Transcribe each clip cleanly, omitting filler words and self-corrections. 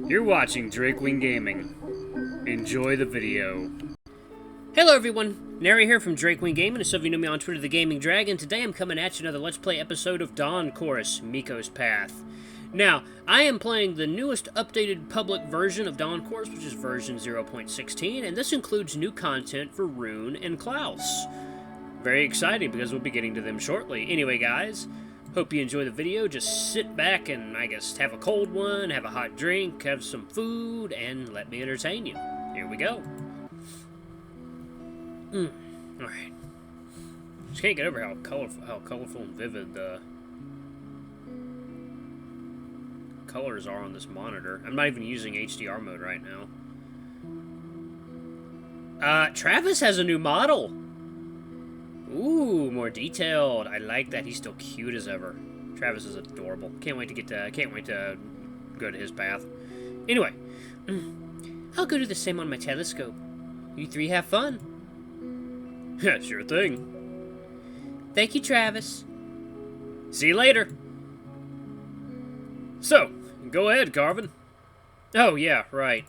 You're watching Drakewing Gaming. Enjoy the video. Hello everyone, Nary here from Drakewing Gaming, and some of you know me on Twitter, The Gaming Dragon. Today I'm coming at you another Let's Play episode of Dawn Chorus, Mikko's Path. Now, I am playing the newest updated public version of Dawn Chorus, which is version 0.16, and this includes new content for Rune and Klaus. Very exciting because we'll be getting to them shortly. Anyway guys, hope you enjoy the video. Just sit back and, I guess, have a cold one, have a hot drink, have some food, and let me entertain you. Here we go. Alright. Just can't get over how colorful and vivid the colors are on this monitor. I'm not even using HDR mode right now. Travis has a new model. Ooh, more detailed. I like that. He's still cute as ever. Travis is adorable. Can't wait to go to his path. Anyway, I'll go do the same on my telescope. You three have fun. Yeah, sure thing. Thank you, Travis. See you later. So, go ahead, Carvine. Oh, yeah, right.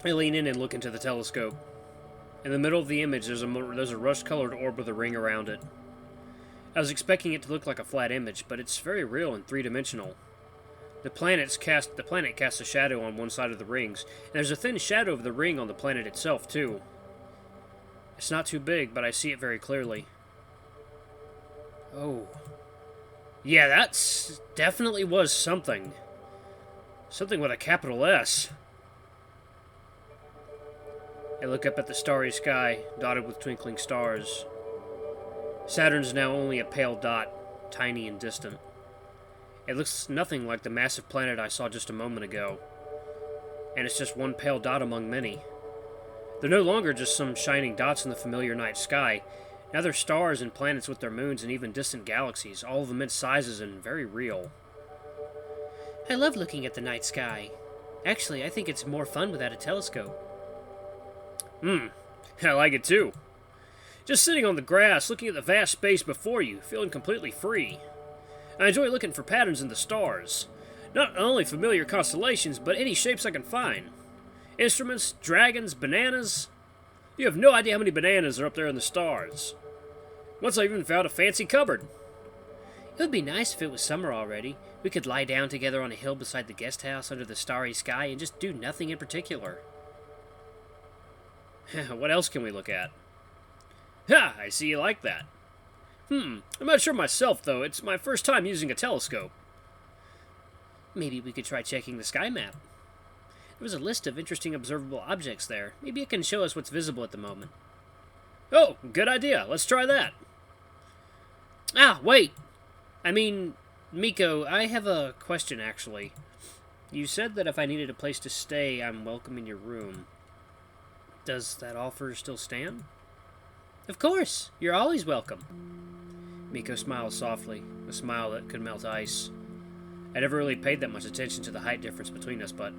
I lean in and look into the telescope. In the middle of the image, there's a rust-colored orb with a ring around it. I was expecting it to look like a flat image, but it's very real and three-dimensional. The planet casts a shadow on one side of the rings, and there's a thin shadow of the ring on the planet itself, too. It's not too big, but I see it very clearly. Oh. Yeah, that's definitely was something. Something with a capital S. I look up at the starry sky, dotted with twinkling stars. Saturn's now only a pale dot, tiny and distant. It looks nothing like the massive planet I saw just a moment ago. And it's just one pale dot among many. They're no longer just some shining dots in the familiar night sky. Now they're stars and planets with their moons and even distant galaxies, all of immense sizes and very real. I love looking at the night sky. Actually, I think it's more fun without a telescope. I like it too. Just sitting on the grass, looking at the vast space before you, feeling completely free. I enjoy looking for patterns in the stars. Not only familiar constellations, but any shapes I can find. Instruments, dragons, bananas. You have no idea how many bananas are up there in the stars. Once I even found a fancy cupboard. It would be nice if it was summer already. We could lie down together on a hill beside the guest house under the starry sky and just do nothing in particular. What else can we look at? Ha! I see you like that. I'm not sure myself, though. It's my first time using a telescope. Maybe we could try checking the sky map. There was a list of interesting observable objects there. Maybe it can show us what's visible at the moment. Oh, good idea. Let's try that. Ah, wait! I mean, Mikko, I have a question, actually. You said that if I needed a place to stay, I'm welcome in your room. Does that offer still stand? Of course! You're always welcome. Mikko smiles softly, a smile that could melt ice. I never really paid that much attention to the height difference between us, but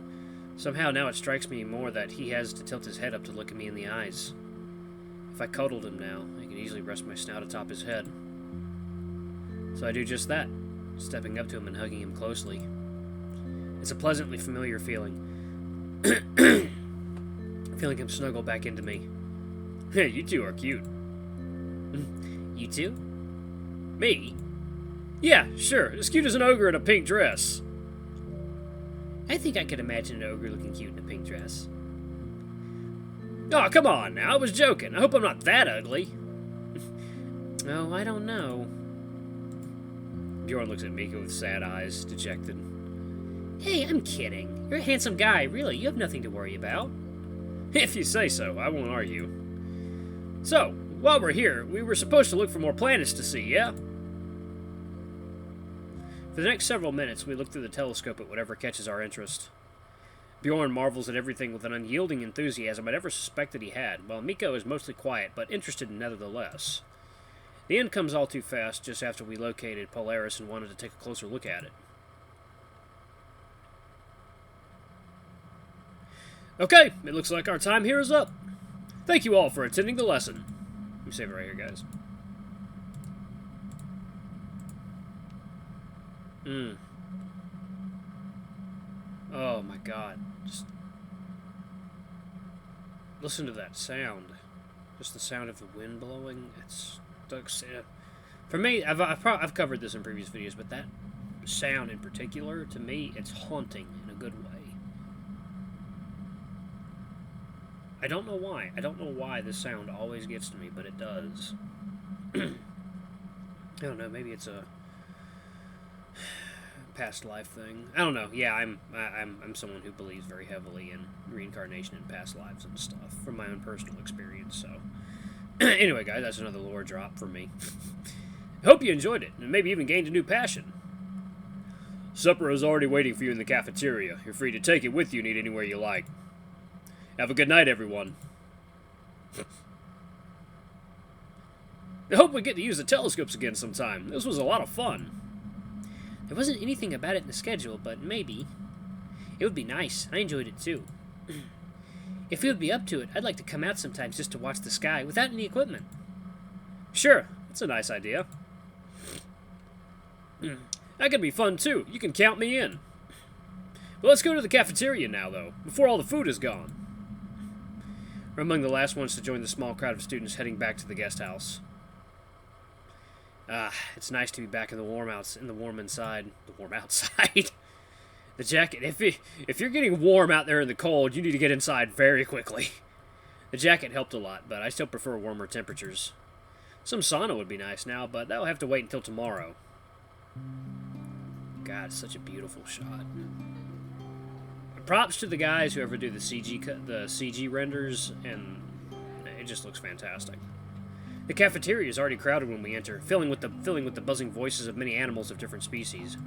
somehow now it strikes me more that he has to tilt his head up to look at me in the eyes. If I cuddled him now, I could easily rest my snout atop his head. So I do just that, stepping up to him and hugging him closely. It's a pleasantly familiar feeling. Feeling him snuggle back into me. Hey, you two are cute. You too? Me? Yeah, sure. As cute as an ogre in a pink dress. I think I could imagine an ogre looking cute in a pink dress. Oh, come on now. I was joking. I hope I'm not that ugly. Oh, I don't know. Bjorn looks at Mikko with sad eyes, dejected. Hey, I'm kidding. You're a handsome guy, really. You have nothing to worry about. If you say so, I won't argue. So, while we're here, we were supposed to look for more planets to see, yeah? For the next several minutes, we look through the telescope at whatever catches our interest. Bjorn marvels at everything with an unyielding enthusiasm I never suspected he had, while Mikko is mostly quiet, but interested nevertheless. The end comes all too fast just after we located Polaris and wanted to take a closer look at it. Okay, it looks like our time here is up. Thank you all for attending the lesson. Let me save it right here, guys. Oh my god. Just listen to that sound. Just the sound of the wind blowing. It's for me. I've covered this in previous videos, but that sound in particular, to me, it's haunting in a good way. I don't know why. I don't know why this sound always gets to me, but it does. I don't know. Maybe it's a past life thing. I don't know. Yeah, I'm someone who believes very heavily in reincarnation and past lives and stuff from my own personal experience. So, anyway, guys, that's another lore drop for me. I hope you enjoyed it and maybe even gained a new passion. Supper is already waiting for you in the cafeteria. You're free to take it with you and eat anywhere you like. Have a good night, everyone. I hope we get to use the telescopes again sometime. This was a lot of fun. There wasn't anything about it in the schedule, but maybe. It would be nice. I enjoyed it too. If you would be up to it, I'd like to come out sometimes just to watch the sky without any equipment. Sure, that's a nice idea. That could be fun too. You can count me in. Well, let's go to the cafeteria now, though, before all the food is gone. We're among the last ones to join the small crowd of students heading back to the guest house. It's nice to be back in the warm inside. The warm outside. The jacket. If you're getting warm out there in the cold, you need to get inside very quickly. The jacket helped a lot, but I still prefer warmer temperatures. Some sauna would be nice now, but that'll have to wait until tomorrow. God, it's such a beautiful shot. Props to the guys who ever do the CG renders, and it just looks fantastic. The cafeteria is already crowded when we enter, filling with the buzzing voices of many animals of different species.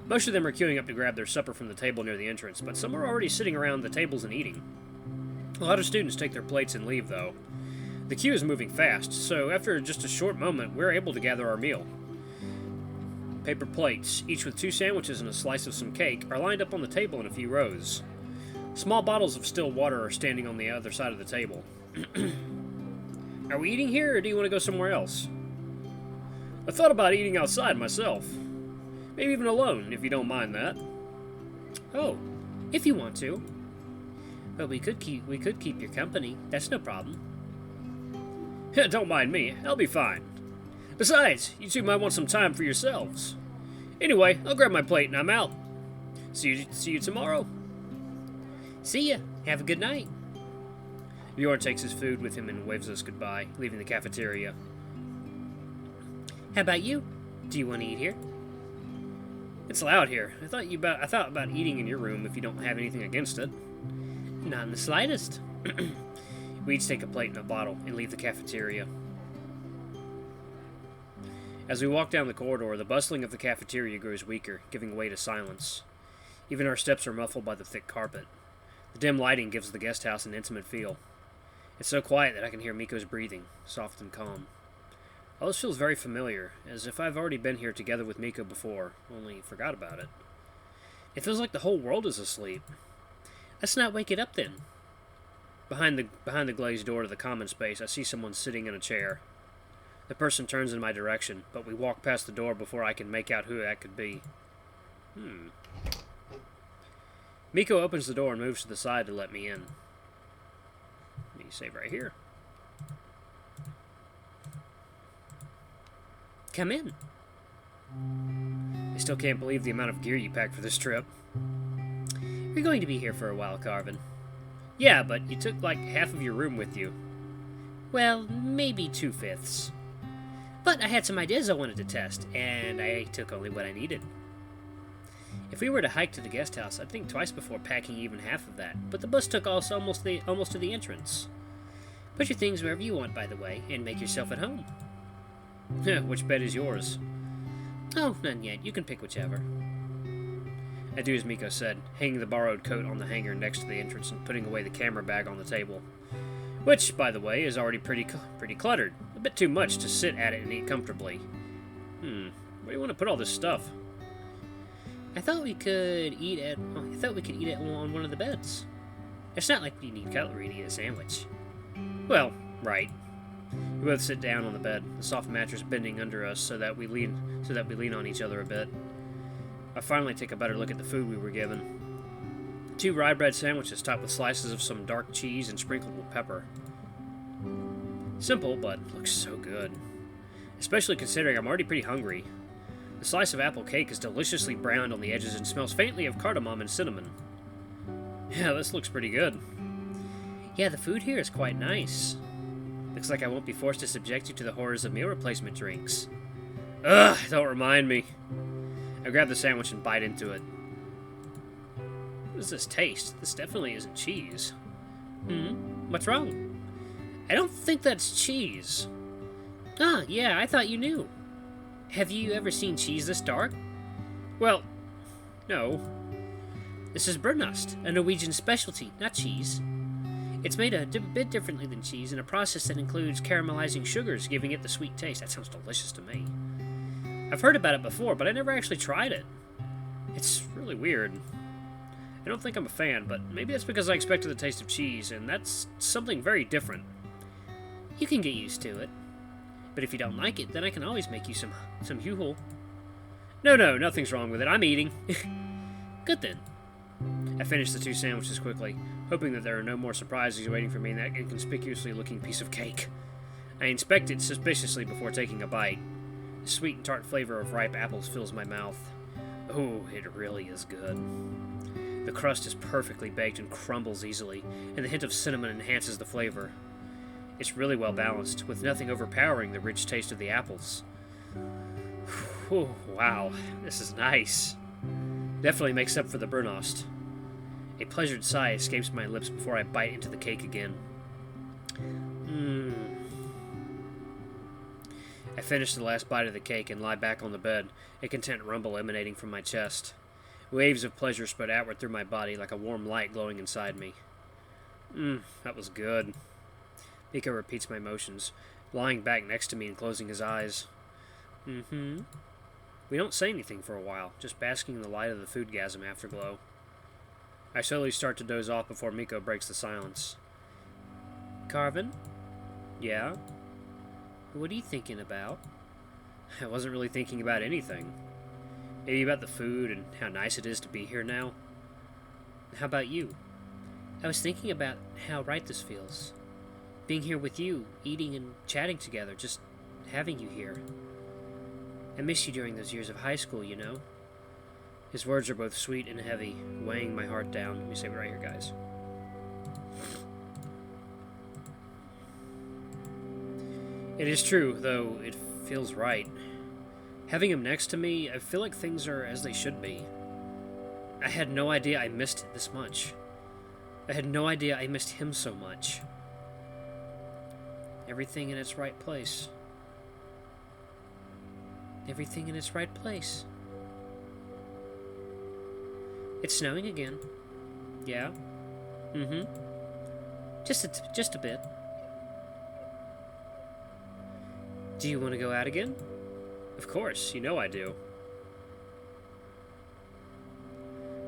Most of them are queuing up to grab their supper from the table near the entrance, but some are already sitting around the tables and eating. A lot of students take their plates and leave, though. The queue is moving fast, so after just a short moment, we're able to gather our meal. Paper plates, each with 2 sandwiches and a slice of some cake, are lined up on the table in a few rows. Small bottles of still water are standing on the other side of the table. Are we eating here, or do you want to go somewhere else? I thought about eating outside myself. Maybe even alone, if you don't mind that. Oh, if you want to. But we could keep your company. That's no problem. Don't mind me. I'll be fine. Besides, you two might want some time for yourselves. Anyway, I'll grab my plate and I'm out. See you tomorrow. See ya. Have a good night. Bjorn takes his food with him and waves us goodbye, leaving the cafeteria. How about you? Do you want to eat here? It's loud here. I thought about eating in your room if you don't have anything against it. Not in the slightest. We each take a plate and a bottle and leave the cafeteria. As we walk down the corridor, the bustling of the cafeteria grows weaker, giving way to silence. Even our steps are muffled by the thick carpet. The dim lighting gives the guest house an intimate feel. It's so quiet that I can hear Mikko's breathing, soft and calm. All this feels very familiar, as if I've already been here together with Mikko before, only forgot about it. It feels like the whole world is asleep. Let's not wake it up then. Behind the glazed door to the common space, I see someone sitting in a chair. The person turns in my direction, but we walk past the door before I can make out who that could be. Mikko opens the door and moves to the side to let me in. Let me save right here. Come in. I still can't believe the amount of gear you packed for this trip. You're going to be here for a while, Carvin. Yeah, but you took like half of your room with you. Well, maybe 2/5. But I had some ideas I wanted to test, and I took only what I needed. If we were to hike to the guest house, I'd think twice before packing even half of that, but the bus took us almost to the entrance. Put your things wherever you want, by the way, and make yourself at home. Which bed is yours? Oh, none yet. You can pick whichever. I do as Mikko said, hanging the borrowed coat on the hanger next to the entrance and putting away the camera bag on the table. Which, by the way, is already pretty cluttered. A bit too much to sit at it and eat comfortably. Where do you want to put all this stuff? I thought we could eat at on one of the beds. It's not like we need cutlery to eat a sandwich. Well, right. We both sit down on the bed, the soft mattress bending under us so that we lean on each other a bit. I finally take a better look at the food we were given. 2 rye bread sandwiches topped with slices of some dark cheese and sprinkled with pepper. Simple, but looks so good. Especially considering I'm already pretty hungry. The slice of apple cake is deliciously browned on the edges and smells faintly of cardamom and cinnamon. Yeah, this looks pretty good. Yeah, the food here is quite nice. Looks like I won't be forced to subject you to the horrors of meal replacement drinks. Ugh, don't remind me. I grab the sandwich and bite into it. What does this taste? This definitely isn't cheese. What's wrong? I don't think that's cheese. Ah, yeah, I thought you knew. Have you ever seen cheese this dark? Well, no. This is Burnust, a Norwegian specialty, not cheese. It's made a bit differently than cheese in a process that includes caramelizing sugars, giving it the sweet taste. That sounds delicious to me. I've heard about it before, but I never actually tried it. It's really weird. I don't think I'm a fan, but maybe that's because I expected the taste of cheese, and that's something very different. You can get used to it. But if you don't like it, then I can always make you some Huel. No, nothing's wrong with it. I'm eating. Good then. I finished the 2 sandwiches quickly, hoping that there are no more surprises waiting for me in that inconspicuously looking piece of cake. I inspect it suspiciously before taking a bite. The sweet and tart flavor of ripe apples fills my mouth. Oh, it really is good. The crust is perfectly baked and crumbles easily, and the hint of cinnamon enhances the flavor. It's really well balanced, with nothing overpowering the rich taste of the apples. Whew, wow, this is nice. Definitely makes up for the Burnust. A pleasured sigh escapes my lips before I bite into the cake again. I finish the last bite of the cake and lie back on the bed, a content rumble emanating from my chest. Waves of pleasure spread outward through my body like a warm light glowing inside me. That was good. Mikko repeats my motions, lying back next to me and closing his eyes. We don't say anything for a while, just basking in the light of the foodgasm afterglow. I slowly start to doze off before Mikko breaks the silence. Carvin? Yeah? What are you thinking about? I wasn't really thinking about anything. Maybe about the food and how nice it is to be here now. How about you? I was thinking about how right this feels. Being here with you, eating and chatting together, just having you here. I missed you during those years of high school, you know? His words are both sweet and heavy, weighing my heart down. Let me save it right here, guys. It is true, though it feels right. Having him next to me, I feel like things are as they should be. I had no idea I missed it this much. I had no idea I missed him so much. Everything in its right place. Everything in its right place. It's snowing again. Yeah? Just a bit. Do you want to go out again? Of course, you know I do.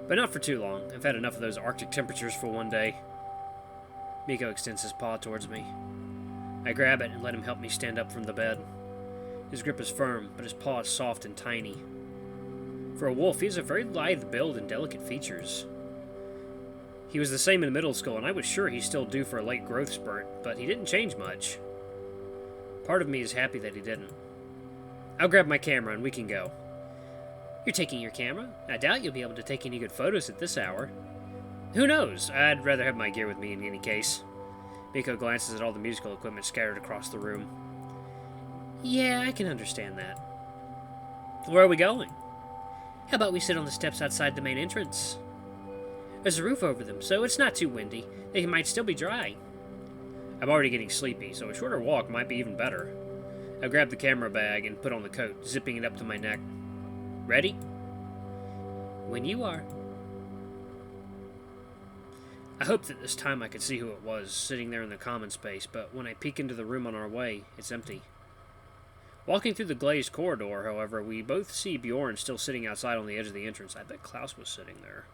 But not for too long. I've had enough of those Arctic temperatures for one day. Mikko extends his paw towards me. I grab it and let him help me stand up from the bed. His grip is firm, but his paw is soft and tiny. For a wolf, he has a very lithe build and delicate features. He was the same in middle school, and I was sure he's still due for a late growth spurt, but he didn't change much. Part of me is happy that he didn't. I'll grab my camera and we can go. You're taking your camera? I doubt you'll be able to take any good photos at this hour. Who knows? I'd rather have my gear with me in any case. Mikko glances at all the musical equipment scattered across the room. Yeah, I can understand that. Where are we going? How about we sit on the steps outside the main entrance? There's a roof over them, so it's not too windy. They might still be dry. I'm already getting sleepy, so a shorter walk might be even better. I grab the camera bag and put on the coat, zipping it up to my neck. Ready? When you are. I hoped that this time I could see who it was, sitting there in the common space, but when I peek into the room on our way, it's empty. Walking through the glazed corridor, however, we both see Bjorn still sitting outside on the edge of the entrance. I bet Klaus was sitting there.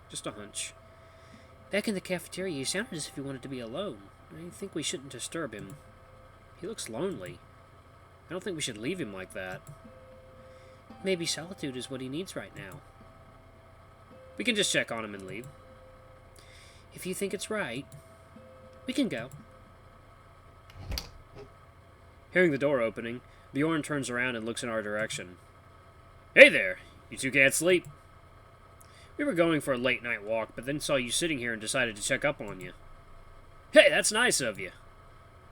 Just a hunch. Back in the cafeteria, he sounded as if he wanted to be alone. I think we shouldn't disturb him. He looks lonely. I don't think we should leave him like that. Maybe solitude is what he needs right now. We can just check on him and leave. If you think it's right, we can go. Hearing the door opening, Bjorn turns around and looks in our direction. Hey there! You two can't sleep? We were going for a late night walk, but then saw you sitting here and decided to check up on you. Hey, that's nice of you.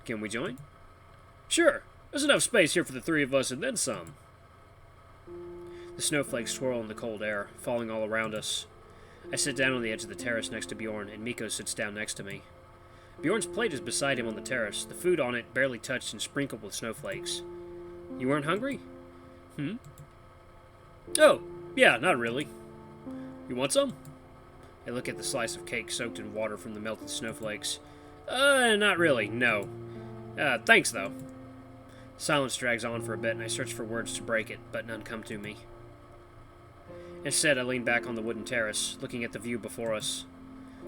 Can we join? Sure. There's enough space here for the three of us and then some. The snowflakes swirl in the cold air, falling all around us. I sit down on the edge of the terrace next to Bjorn, and Mikko sits down next to me. Bjorn's plate is beside him on the terrace, the food on it barely touched and sprinkled with snowflakes. You weren't hungry? Oh, yeah, not really. You want some? I look at the slice of cake soaked in water from the melted snowflakes. Not really, no. Thanks, though. Silence drags on for a bit, and I search for words to break it, but none come to me. Instead, I lean back on the wooden terrace, looking at the view before us.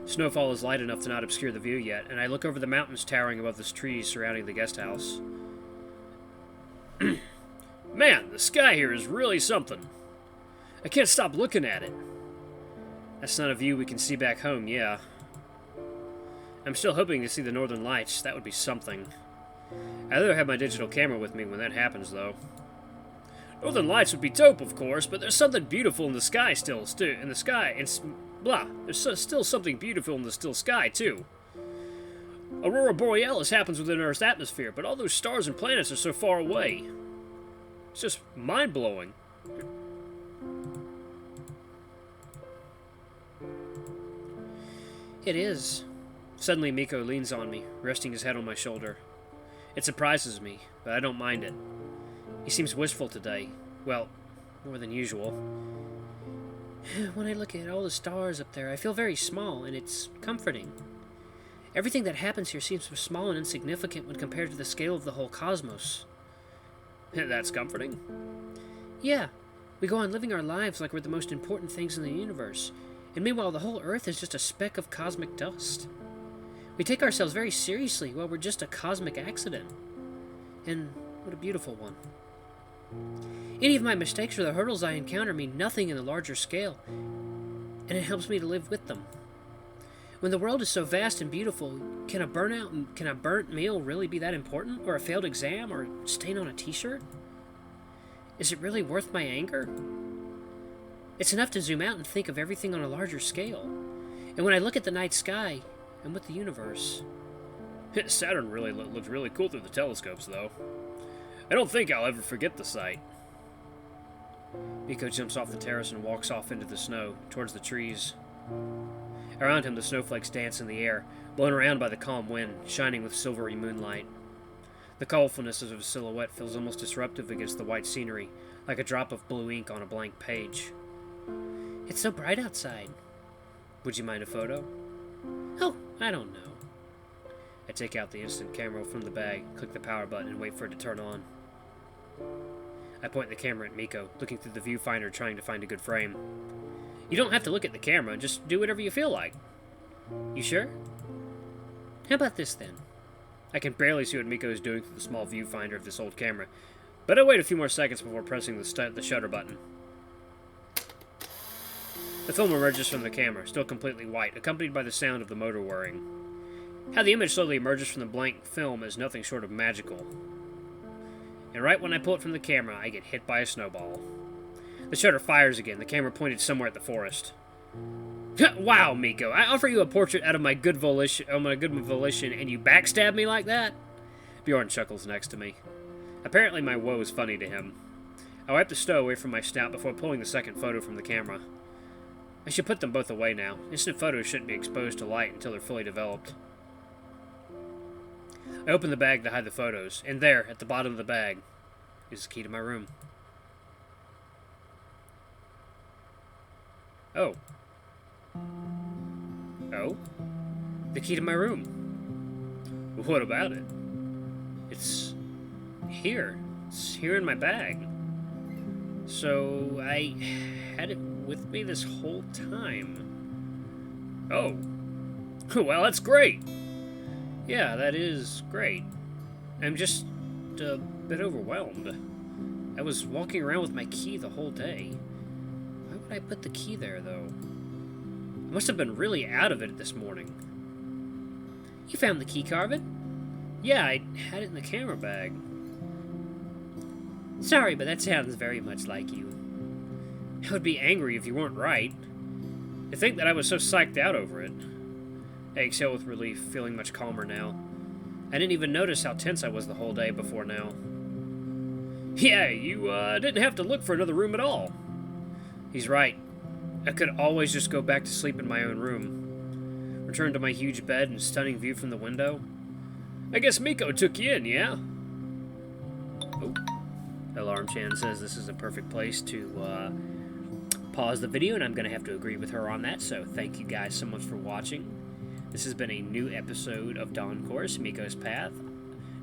Snowfall is light enough to not obscure the view yet, and I look over the mountains towering above the trees surrounding the guest house. Man, the sky here is really something. I can't stop looking at it. That's not a view we can see back home, yeah. I'm still hoping to see the northern lights. That would be something. I'd rather have my digital camera with me when that happens, though. Northern lights would be dope, of course, but there's something beautiful in the sky still. There's still something beautiful in the still sky, too. Aurora Borealis happens within Earth's atmosphere, but all those stars and planets are so far away. It's just mind-blowing. It is. Suddenly Mikko leans on me, resting his head on my shoulder. It surprises me, but I don't mind it. He seems wistful today. Well, more than usual. When I look at all the stars up there, I feel very small, and it's comforting. Everything that happens here seems so small and insignificant when compared to the scale of the whole cosmos. That's comforting? Yeah. We go on living our lives like we're the most important things in the universe, and meanwhile the whole Earth is just a speck of cosmic dust. We take ourselves very seriously while we're just a cosmic accident. And what a beautiful one. Any of my mistakes or the hurdles I encounter mean nothing in the larger scale, and it helps me to live with them. When the world is so vast and beautiful, can a burnt meal really be that important? Or a failed exam? Or a stain on a t-shirt? Is it really worth my anger? It's enough to zoom out and think of everything on a larger scale. And when I look at the night sky, I'm with the universe. Saturn really looks really cool through the telescopes, though. I don't think I'll ever forget the sight. Mikko jumps off the terrace and walks off into the snow, towards the trees. Around him, the snowflakes dance in the air, blown around by the calm wind, shining with silvery moonlight. The colorfulness of his silhouette feels almost disruptive against the white scenery, like a drop of blue ink on a blank page. It's so bright outside. Would you mind a photo? Oh, I don't know. I take out the instant camera from the bag, click the power button, and wait for it to turn on. I point the camera at Mikko, looking through the viewfinder trying to find a good frame. You don't have to look at the camera, just do whatever you feel like. You sure? How about this, then? I can barely see what Mikko is doing through the small viewfinder of this old camera, but I wait a few more seconds before pressing the shutter button. The film emerges from the camera, still completely white, accompanied by the sound of the motor whirring. How the image slowly emerges from the blank film is nothing short of magical. And right when I pull it from the camera, I get hit by a snowball. The shutter fires again, the camera pointed somewhere at the forest. Wow, Mikko, I offer you a portrait out of my good volition, and you backstab me like that? Bjorn chuckles next to me. Apparently my woe is funny to him. I wipe the snow away from my snout before pulling the second photo from the camera. I should put them both away now. Instant photos shouldn't be exposed to light until they're fully developed. I open the bag to hide the photos, and there, at the bottom of the bag, is the key to my room. Oh. Oh? The key to my room. What about it? It's here. It's here in my bag. So, I had it with me this whole time. Oh. Well, that's great. Yeah, that is great. I'm just a bit overwhelmed. I was walking around with my key the whole day. Why would I put the key there, though? I must have been really out of it this morning. You found the key, Carvin? Yeah, I had it in the camera bag. Sorry, but that sounds very much like you. I would be angry if you weren't right. To think that I was so psyched out over it. I exhale with relief, feeling much calmer now. I didn't even notice how tense I was the whole day before now. Yeah, you didn't have to look for another room at all. He's right. I could always just go back to sleep in my own room. Return to my huge bed and stunning view from the window. I guess Mikko took you in, yeah? Oh. Alarm Chan says this is a perfect place to pause the video, and I'm going to have to agree with her on that, so thank you guys so much for watching. This has been a new episode of Dawn Course, Mikko's Path.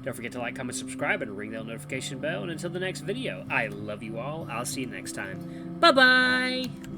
Don't forget to like, comment, subscribe, and ring that notification bell, and until the next video, I love you all. I'll see you next time. Bye-bye!